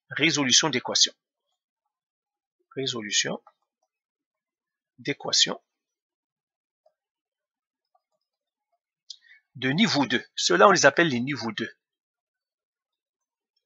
résolution d'équation. Résolution d'équation de niveau 2. Ceux-là, on les appelle les niveaux 2.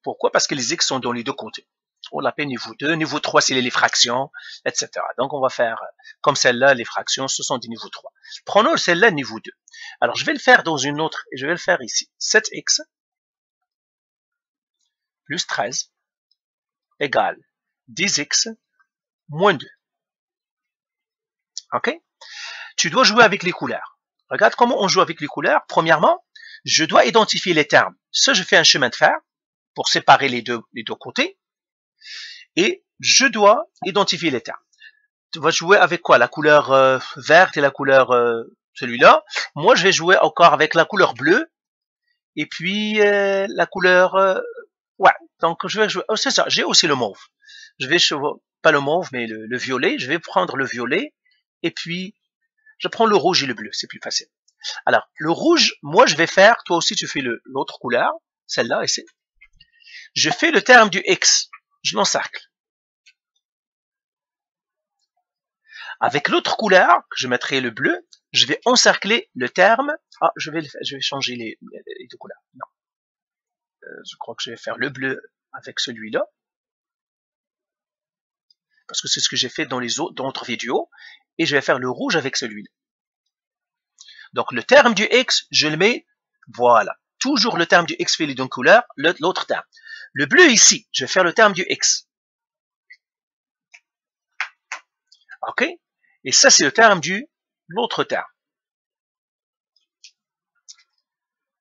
Pourquoi? Parce que les x sont dans les deux côtés. On l'appelle niveau 2. Niveau 3, c'est les fractions, etc. Donc, on va faire comme celle-là, les fractions, ce sont des niveaux 3. Prenons celle-là, niveau 2. Alors, je vais le faire dans une autre, et je vais le faire ici. 7x plus 13 égale 10x moins 2. OK? Tu dois jouer avec les couleurs. Regarde comment on joue avec les couleurs. Premièrement, je dois identifier les termes. Ça, je fais un chemin de fer pour séparer les deux côtés. Et je dois identifier les termes. Tu vas jouer avec quoi? La couleur verte et la couleur celui-là. Moi, je vais jouer encore avec la couleur bleue. Et puis, la couleur... ouais, donc je vais jouer... Oh, c'est ça, j'ai aussi le mauve. Je vais jouer, pas le mauve, mais le violet. Je vais prendre le violet. Et puis, je prends le rouge et le bleu. C'est plus facile. Alors, le rouge, moi, je vais faire... Toi aussi, tu fais l'autre couleur. Celle-là, ici. Je fais le terme du X. Je l'encercle. Avec l'autre couleur, je mettrai le bleu, je vais encercler le terme. Ah, je vais changer les deux couleurs. Non. Je crois que je vais faire le bleu avec celui-là. Parce que c'est ce que j'ai fait dans d'autres vidéos. Et je vais faire le rouge avec celui-là. Donc, le terme du X, je le mets, voilà. Toujours le terme du X fait les deux couleurs, l'autre terme. Le bleu ici, je vais faire le terme du X. OK? Et ça, c'est le terme du l'autre terme.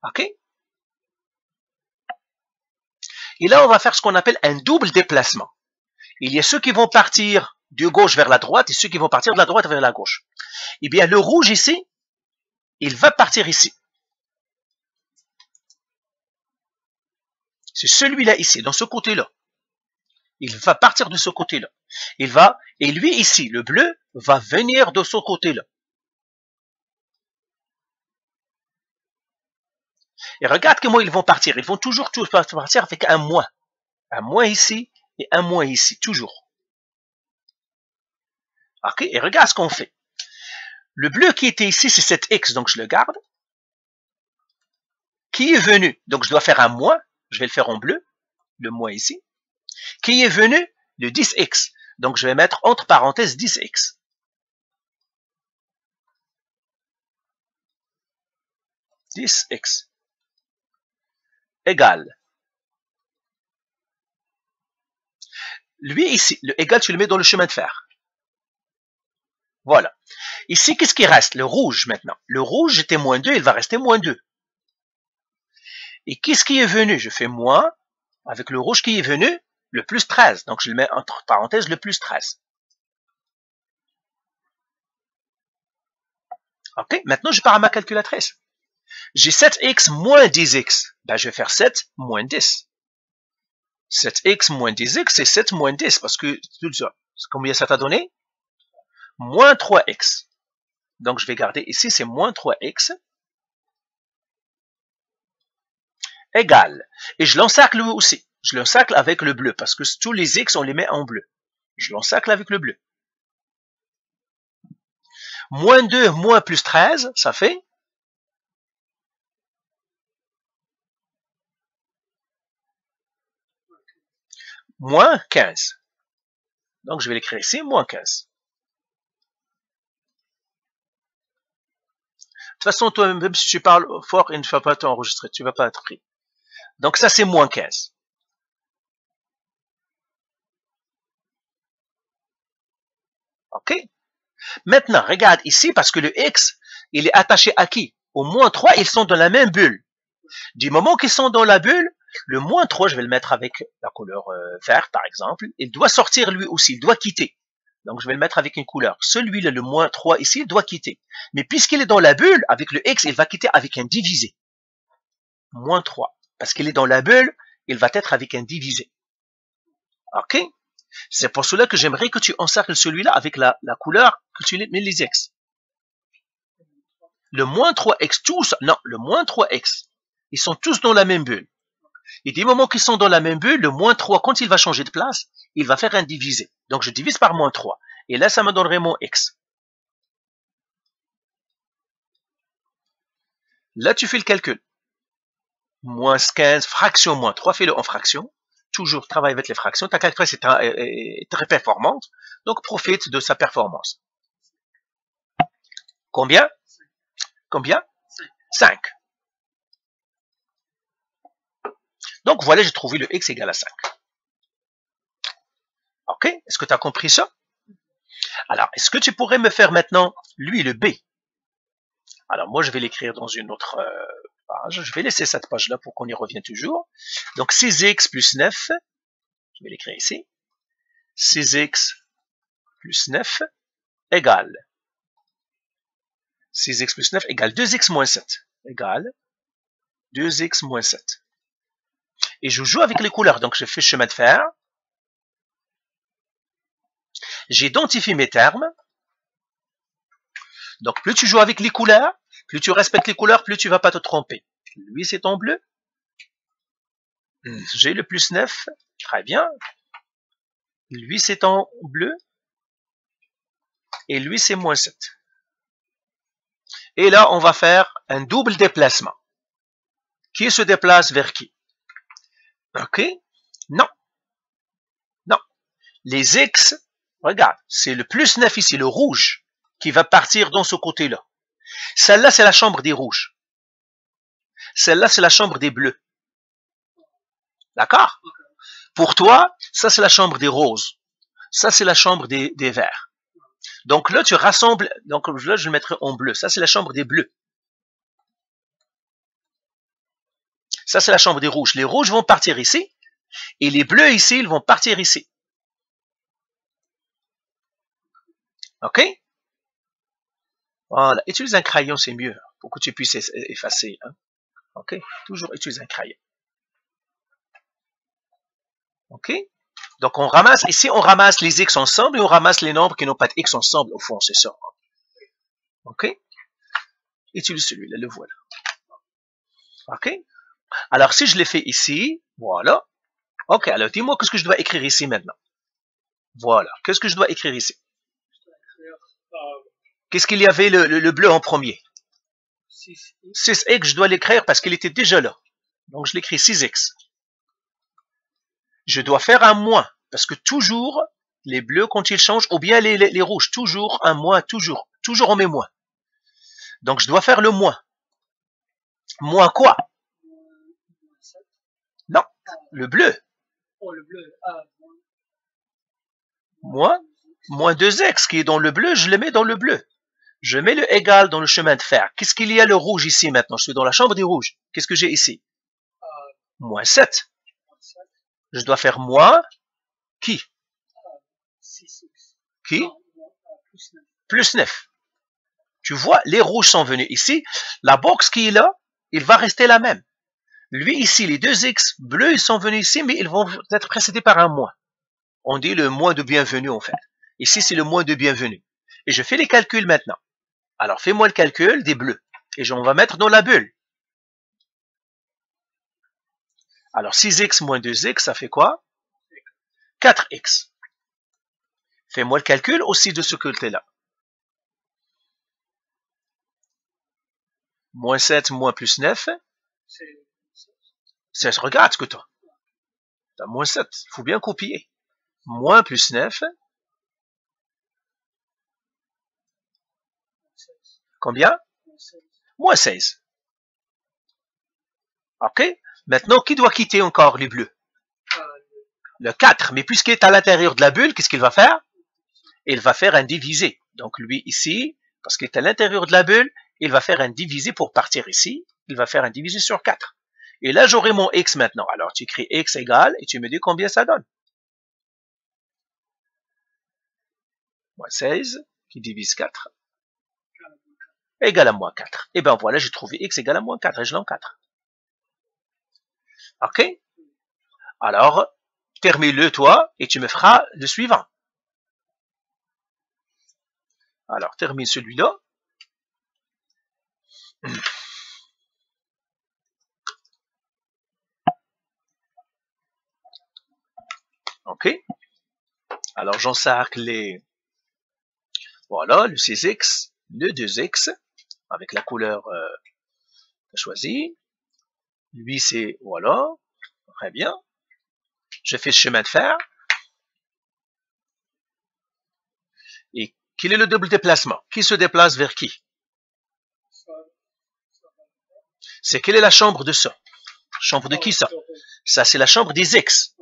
OK? Et là, on va faire ce qu'on appelle un double déplacement. Il y a ceux qui vont partir de gauche vers la droite et ceux qui vont partir de la droite vers la gauche. Eh bien, le rouge ici, il va partir ici. C'est celui-là ici, dans ce côté-là. Il va partir de ce côté-là. Et lui ici, le bleu, va venir de ce côté-là. Et regarde comment ils vont partir. Ils vont toujours partir avec un moins. Un moins ici et un moins ici, toujours. Ok? Et regarde ce qu'on fait. Le bleu qui était ici, c'est cet X, donc je le garde. Qui est venu? Donc je dois faire un moins. Je vais le faire en bleu. Le moins ici. Qui est venu? Le 10X. Donc je vais mettre entre parenthèses 10X. X égale. Lui ici, le égal, tu le mets dans le chemin de fer. Voilà. Ici, qu'est-ce qui reste? Le rouge maintenant. Le rouge était moins 2, il va rester moins 2. Et qu'est-ce qui est venu? Je fais moins, avec le rouge qui est venu, le plus 13. Donc je le mets entre parenthèses, le plus 13. Ok, maintenant je pars à ma calculatrice. J'ai 7x moins 10x. Ben, je vais faire 7 moins 10. 7x moins 10x, c'est 7 moins 10, parce que tout ça, combien ça t'a donné? Moins 3x. Donc je vais garder ici, c'est moins 3x égale. Et je l'encercle aussi. Je l'encercle avec le bleu, parce que tous les x, on les met en bleu. Je l'encercle avec le bleu. Moins 2, moins plus 13, ça fait moins 15. Donc, je vais l'écrire ici, moins 15. De toute façon, toi, même si tu parles fort, il ne va pas t'enregistrer, tu ne vas pas être pris. Donc, ça, c'est moins 15. OK? Maintenant, regarde ici, parce que le X, il est attaché à qui? Au moins 3, ils sont dans la même bulle. Du moment qu'ils sont dans la bulle, le moins 3, je vais le mettre avec la couleur verte, par exemple. Il doit sortir lui aussi, il doit quitter. Donc, je vais le mettre avec une couleur. Celui-là, le moins 3 ici, il doit quitter. Mais puisqu'il est dans la bulle, avec le X, il va quitter avec un divisé. Moins 3. Parce qu'il est dans la bulle, il va être avec un divisé. OK? C'est pour cela que j'aimerais que tu encercles celui-là avec la couleur que tu mets les X. Le moins 3x, tous, non, le moins 3x. Ils sont tous dans la même bulle. Et des moments qui sont dans la même bulle, le moins 3, quand il va changer de place, il va faire un divisé. Donc je divise par moins 3. Et là, ça me donnerait mon x. Là, tu fais le calcul. Moins 15, fraction moins 3, fais-le en fraction. Toujours travaille avec les fractions. Ta calculatrice est très performante. Donc profite de sa performance. Combien? Combien? 5. Donc voilà, j'ai trouvé le x égale à 5. Ok? Est-ce que tu as compris ça? Alors, est-ce que tu pourrais me faire maintenant, lui, le b? Alors, moi, je vais l'écrire dans une autre page. Je vais laisser cette page-là pour qu'on y revienne toujours. Donc, 6x plus 9, je vais l'écrire ici. 6x plus 9 égale 6x plus 9 égale 2x moins 7 égale 2x moins 7. Et je joue avec les couleurs. Donc, je fais chemin de fer. J'identifie mes termes. Donc, plus tu joues avec les couleurs, plus tu respectes les couleurs, plus tu ne vas pas te tromper. Lui, c'est en bleu. J'ai le plus 9. Très bien. Lui, c'est en bleu. Et lui, c'est moins 7. Et là, on va faire un double déplacement. Qui se déplace vers qui? Ok? Non. Non. Les X, regarde, c'est le plus 9 ici, le rouge, qui va partir dans ce côté-là. Celle-là, c'est la chambre des rouges. Celle-là, c'est la chambre des bleus. D'accord? Pour toi, ça, c'est la chambre des roses. Ça, c'est la chambre des verts. Donc là, tu rassembles, donc là, je le mettrai en bleu. Ça, c'est la chambre des bleus. Ça, c'est la chambre des rouges. Les rouges vont partir ici. Et les bleus ici, ils vont partir ici. OK? Voilà. Utilise un crayon, c'est mieux. Pour que tu puisses effacer. Hein? OK? Toujours utilise un crayon. OK? Donc, on ramasse, ici, on ramasse les X ensemble et on ramasse les nombres qui n'ont pas de X ensemble. Au fond, c'est ça. OK? Utilise celui-là, le voilà. OK? Alors, si je l'ai fait ici, voilà. OK, alors dis-moi qu'est-ce que je dois écrire ici maintenant. Voilà. Qu'est-ce que je dois écrire ici? Qu'est-ce qu'il y avait le bleu en premier? 6x, je dois l'écrire parce qu'il était déjà là. Donc, je l'écris 6x. Je dois faire un moins, parce que toujours, les bleus, quand ils changent, ou bien les rouges, toujours un moins, toujours. Toujours on met moins. Donc, je dois faire le moins. Moins quoi? Non, le bleu. Moins 2x qui est dans le bleu, je le mets dans le bleu. Je mets le égal dans le chemin de fer. Qu'est-ce qu'il y a le rouge ici maintenant? Je suis dans la chambre des rouges. Qu'est-ce que j'ai ici? Moins 7. Je dois faire moins qui? Qui? Plus 9. Tu vois, les rouges sont venus ici. La box qui est là, il va rester la même. Lui ici, les deux X bleus, ils sont venus ici, mais ils vont être précédés par un moins. On dit le moins de bienvenue en fait. Ici, c'est le moins de bienvenue. Et je fais les calculs maintenant. Alors, fais-moi le calcul des bleus. Et on va mettre dans la bulle. Alors, 6x moins 2x, ça fait quoi? 4x. Fais-moi le calcul aussi de ce côté-là. Moins 7, moins plus 9. 16. Regarde ce que tu as. Tu as moins 7. Il faut bien copier. Moins plus 9. Combien? Moins 16. OK? Maintenant, qui doit quitter encore les bleus? Le 4. Mais puisqu'il est à l'intérieur de la bulle, qu'est-ce qu'il va faire? Il va faire un divisé. Donc, lui, ici, parce qu'il est à l'intérieur de la bulle, il va faire un divisé pour partir ici. Il va faire un divisé sur 4. Et là, j'aurai mon x maintenant. Alors, tu écris x égale et tu me dis combien ça donne. Moins 16 qui divise 4 égale à moins 4. Et bien voilà, j'ai trouvé x égale à moins 4 et je l'ai en 4. OK? Alors, termine-le toi et tu me feras le suivant. Alors, termine celui-là. OK? Alors, j'encercle les... Voilà, le 6x, le 2x, avec la couleur choisie. Lui, c'est... Voilà. Très bien. Je fais ce chemin de fer. Et quel est le double déplacement? Qui se déplace vers qui? C'est quelle est la chambre de ça? Chambre de qui ça? Ça, c'est la chambre des X.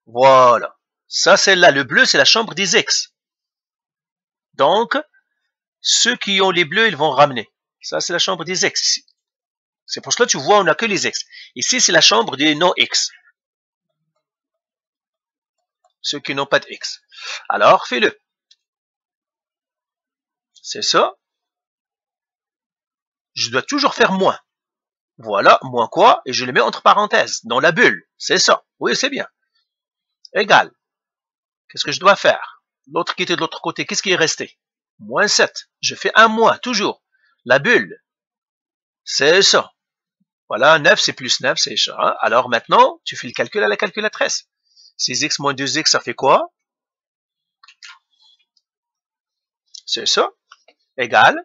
Voilà. Ça, celle-là, le bleu, c'est la chambre des X. Donc, ceux qui ont les bleus, ils vont ramener. Ça, c'est la chambre des X ici. C'est pour cela que tu vois, on n'a que les X. Ici, c'est la chambre des non-X. Ceux qui n'ont pas de X. Alors, fais-le. C'est ça. Je dois toujours faire moins. Voilà, moins quoi? Et je le mets entre parenthèses, dans la bulle. C'est ça. Oui, c'est bien. Égal. Qu'est-ce que je dois faire? L'autre qui était de l'autre côté, qu'est-ce qui est resté? Moins 7. Je fais un moins, toujours. La bulle. C'est ça. Voilà, 9, c'est plus 9, c'est ça. Alors maintenant, tu fais le calcul à la calculatrice. 6x moins 2x, ça fait quoi? C'est ça. Égal.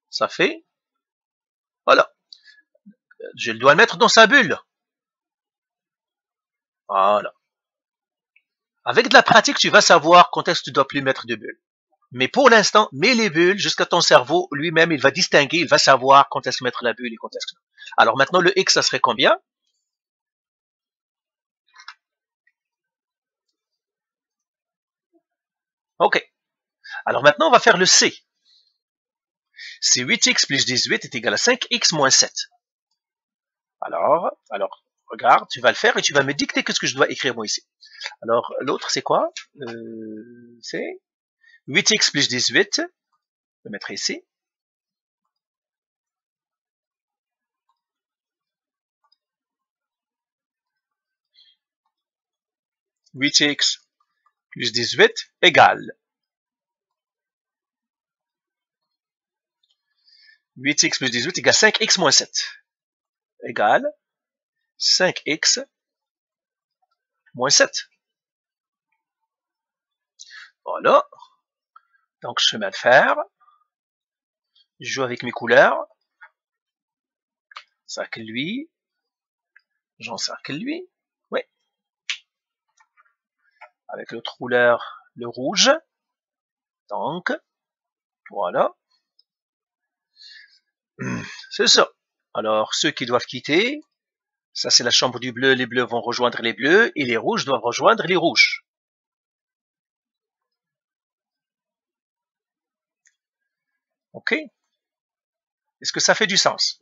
Ça fait... Voilà. Je dois le mettre dans sa bulle. Voilà. Avec de la pratique, tu vas savoir quand est-ce que tu dois plus mettre de bulles. Mais pour l'instant, mets les bulles jusqu'à ton cerveau lui-même, il va distinguer, il va savoir quand est-ce que mettre la bulle et quand est-ce que... Alors maintenant, le x, ça serait combien? OK. Alors maintenant, on va faire le c. C'est 8x plus 18 est égal à 5x moins 7. Alors, regarde, tu vas le faire et tu vas me dicter qu'est-ce que je dois écrire moi ici. Alors, l'autre, c'est quoi? C'est 8x plus 18. Je vais mettre ici. « 8x plus 18 égale 8x plus 18 égale 5x moins 7 égale 5x moins 7. Voilà. Donc, chemin de fer. Je joue avec mes couleurs. Cercle lui. J'encercle lui. Oui. Avec l'autre couleur, le rouge. Donc, voilà. C'est ça. Alors, ceux qui doivent quitter, ça c'est la chambre du bleu, les bleus vont rejoindre les bleus, et les rouges doivent rejoindre les rouges. OK? Est-ce que ça fait du sens?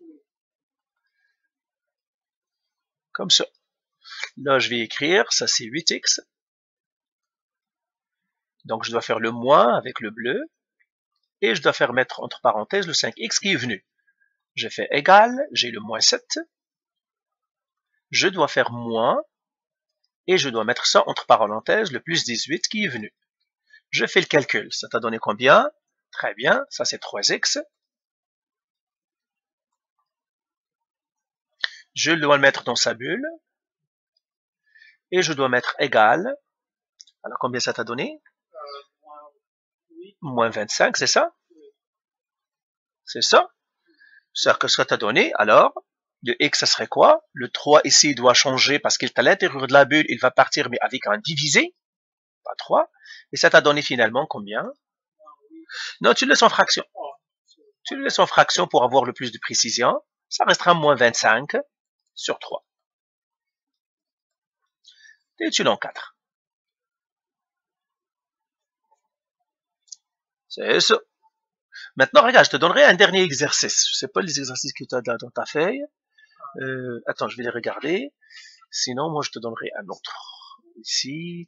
Comme ça. Là, je vais écrire, ça c'est 8x. Donc, je dois faire le moins avec le bleu, et je dois faire mettre entre parenthèses le 5x qui est venu. Je fais égal, j'ai le moins 7. Je dois faire moins, et je dois mettre ça entre parenthèses, le plus 18 qui est venu. Je fais le calcul. Ça t'a donné combien? Très bien, ça c'est 3x. Je dois le mettre dans sa bulle. Et je dois mettre égal. Alors combien ça t'a donné? Moins 25, c'est ça? C'est ça? C'est que ça t'a donné, alors, le x, ça serait quoi? Le 3 ici doit changer parce qu'il est à l'intérieur de la bulle, il va partir, mais avec un divisé, pas 3. Et ça t'a donné finalement combien? Non, tu le laisses en fraction. Tu le laisses en fraction pour avoir le plus de précision. Ça restera moins 25 sur 3. Et tu l'en 4. C'est ça. Maintenant, regarde, je te donnerai un dernier exercice. Je ne sais pas les exercices que tu as dans ta feuille. Attends, je vais les regarder. Sinon, moi, je te donnerai un autre. Ici,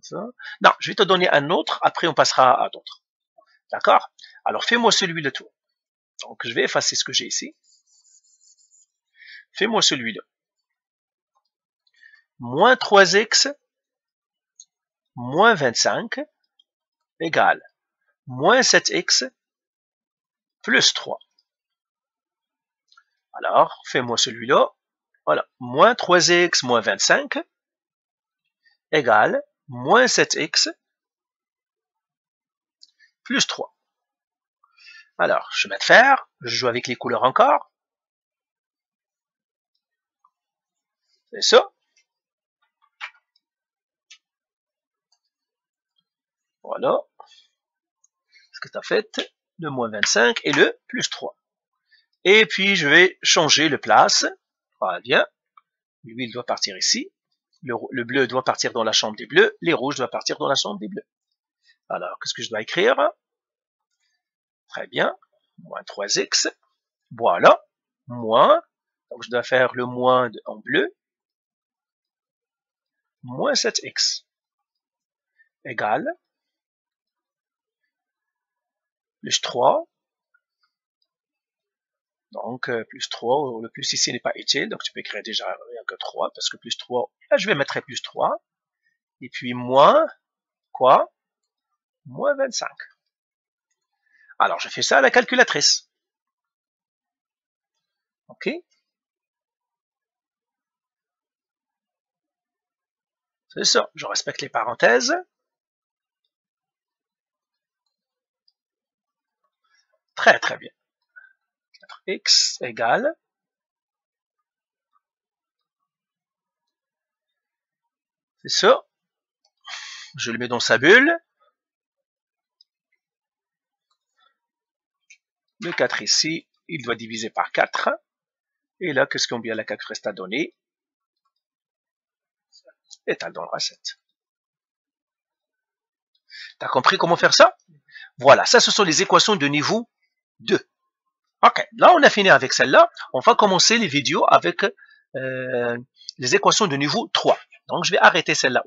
ça. Non, je vais te donner un autre. Après, on passera à d'autres. D'accord? Alors, fais-moi celui-là tout. Donc, je vais effacer ce que j'ai ici. Fais-moi celui-là. Moins 3x moins 25 égale moins 7x plus 3. Alors, fais-moi celui-là. Voilà, moins 3x moins 25 égale moins 7x plus 3. Alors, chemin de fer, je joue avec les couleurs encore. C'est ça. Voilà. Ce que tu as fait, le moins 25 et le plus 3. Et puis, je vais changer le place. Voilà, bien. Lui, il doit partir ici. Le bleu doit partir dans la chambre des bleus. Les rouges doivent partir dans la chambre des bleus. Alors, qu'est-ce que je dois écrire? Très bien. Moins 3x. Voilà. Moins. Donc, je dois faire le moins en bleu. Moins 7x. Égale. Plus 3. Donc, plus 3, le plus ici n'est pas utile, donc tu peux écrire déjà rien que 3, parce que plus 3, là je vais mettre plus 3, et puis moins, quoi? Moins 25. Alors, je fais ça à la calculatrice. OK? C'est ça, je respecte les parenthèses. Très, très bien. 4x égale. C'est ça. Je le mets dans sa bulle. Le 4 ici, il doit diviser par 4. Et là, qu'est-ce qu'on vient la calculatrice à donner? Étale dans la recette. T'as compris comment faire ça? Voilà, ça ce sont les équations de niveau 2. Ok, là on a fini avec celle-là. On va commencer les vidéos avec les équations de niveau 3. Donc je vais arrêter celle-là.